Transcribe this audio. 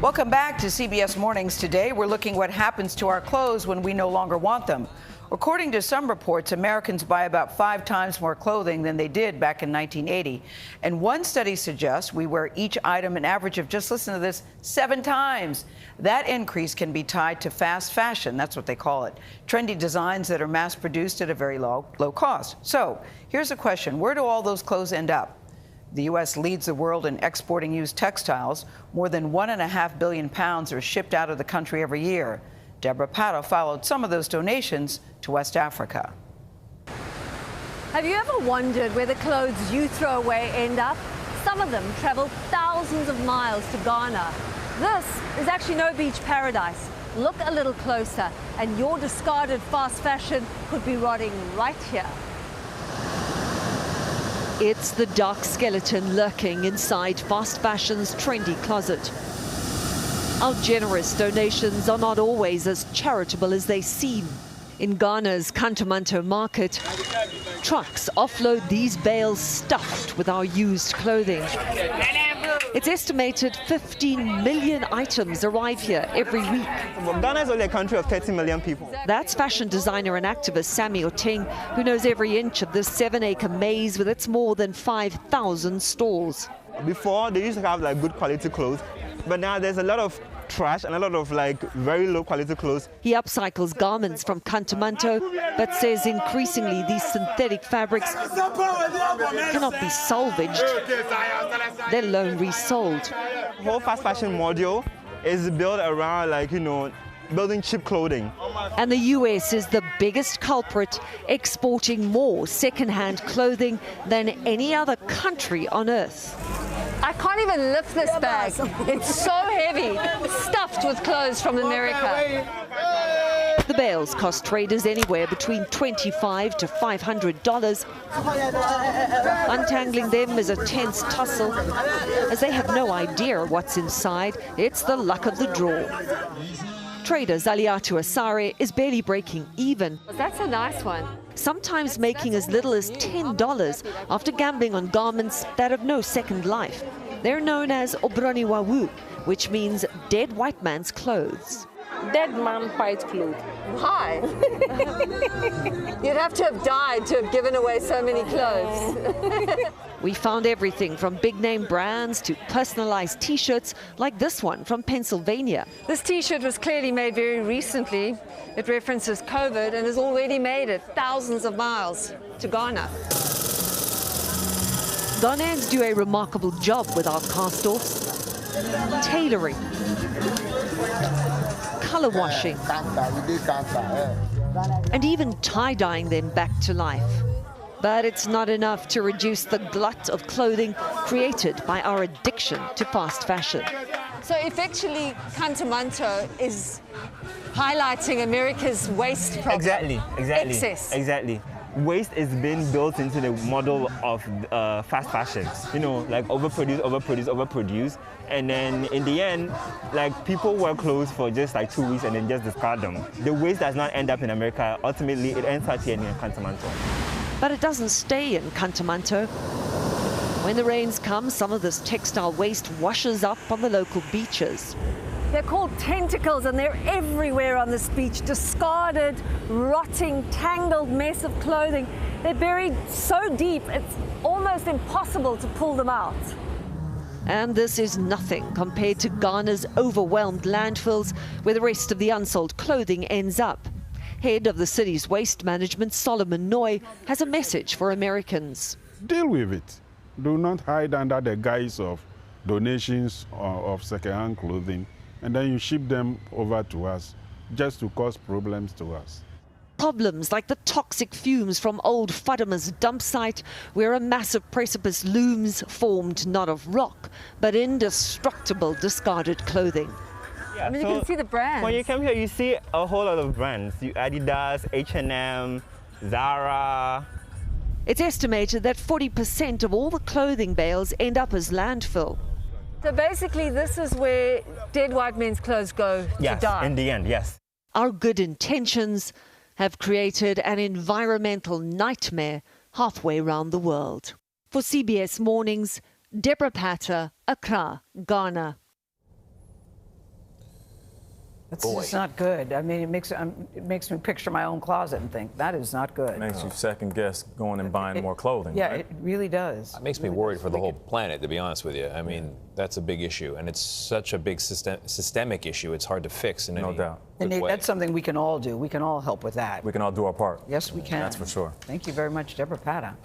Welcome back to CBS Mornings. Today, we're looking what happens to our clothes when we no longer want them. According to some reports, Americans buy about 5 times more clothing than they did back in 1980. And one study suggests we wear each item an average of, just listen to this, 7 times. That increase can be tied to fast fashion. That's what they call it. Trendy designs that are mass produced at a very low cost. So here's a question. Where do all those clothes end up? The U.S. leads the world in exporting used textiles. More than 1.5 billion pounds are shipped out of the country every year. Deborah Pato followed some of those donations to West Africa. Have you ever wondered where the clothes you throw away end up? Some of them travel thousands of miles to Ghana. This is actually no beach paradise. Look a little closer, and your discarded fast fashion could be rotting right here. It's the dark skeleton lurking inside fast fashion's trendy closet. Our generous donations are not always as charitable as they seem. In Ghana's Kantamanto market, trucks offload these bales stuffed with our used clothing. It's estimated 15 million items arrive here every week. Ghana is only a country of 30 million people. That's fashion designer and activist Sammy Oteng, who knows every inch of this 7-acre maze with its more than 5,000 stalls. Before, they used to have like good quality clothes, but now there's a lot of trash and a lot of like very low quality clothes. He upcycles garments from Kantamanto, but says increasingly these synthetic fabrics cannot be salvaged, let alone resold. The whole fast fashion module is built around building cheap clothing. And the US is the biggest culprit, exporting more second-hand clothing than any other country on earth. I can't even lift this bag. It's so heavy, stuffed with clothes from America. The bales cost traders anywhere between $25 to $500. Untangling them is a tense tussle, as they have no idea what's inside. It's the luck of the draw. Trader Zaliatu Asare is barely breaking even. That's a nice one. Sometimes making as little as $10 after gambling on garments that have no second life. They're known as Obroni Wawu, which means dead white man's clothes. Dead man white clothes. Why? You'd have to have died to have given away so many clothes. We found everything from big-name brands to personalized T-shirts like this one from Pennsylvania. This T-shirt was clearly made very recently. It references COVID and has already made it thousands of miles to Ghana. Ghanaians do a remarkable job with our cast-offs. Tailoring, color washing, and even tie-dyeing them back to life. But it's not enough to reduce the glut of clothing created by our addiction to fast fashion. So effectively, Kantamanto is highlighting America's waste problem. Excess. Exactly. Waste is being built into the model of fast fashion. Like overproduce. And then in the end, like people wear clothes for just like 2 weeks and then just discard them. The waste does not end up in America. Ultimately, it ends up here in Kantamanto. But it doesn't stay in Kantamanto. When the rains come, some of this textile waste washes up on the local beaches. They're called tentacles, and they're everywhere on this beach. Discarded, rotting, tangled mess of clothing. They're buried so deep, it's almost impossible to pull them out. And this is nothing compared to Ghana's overwhelmed landfills, where the rest of the unsold clothing ends up. Head of the city's waste management, Solomon Noy, has a message for Americans. Deal with it. Do not hide under the guise of donations of second-hand clothing, and then you ship them over to us just to cause problems to us. Problems like the toxic fumes from old Fadama's dump site, where a massive precipice looms, formed not of rock, but indestructible discarded clothing. I mean, you can see the brands. When you come here, you see a whole lot of brands. Adidas, H&M, Zara. It's estimated that 40% of all the clothing bales end up as landfill. So basically, this is where dead white men's clothes go to die. Yes, in the end, yes. Our good intentions have created an environmental nightmare halfway around the world. For CBS Mornings, Deborah Pato, Accra, Ghana. It's just not good. I mean, it makes me picture my own closet and think, that is not good. Makes you second guess going and buying more clothing. Yeah, right? it really does. It makes me worried for the whole planet, to be honest with you. I mean, that's a big issue, and it's such a big systemic issue. It's hard to fix in any doubt. And good way. that's something we can all do. We can all help with that. We can all do our part. Yes, we can. That's for sure. Thank you very much, Deborah Pata.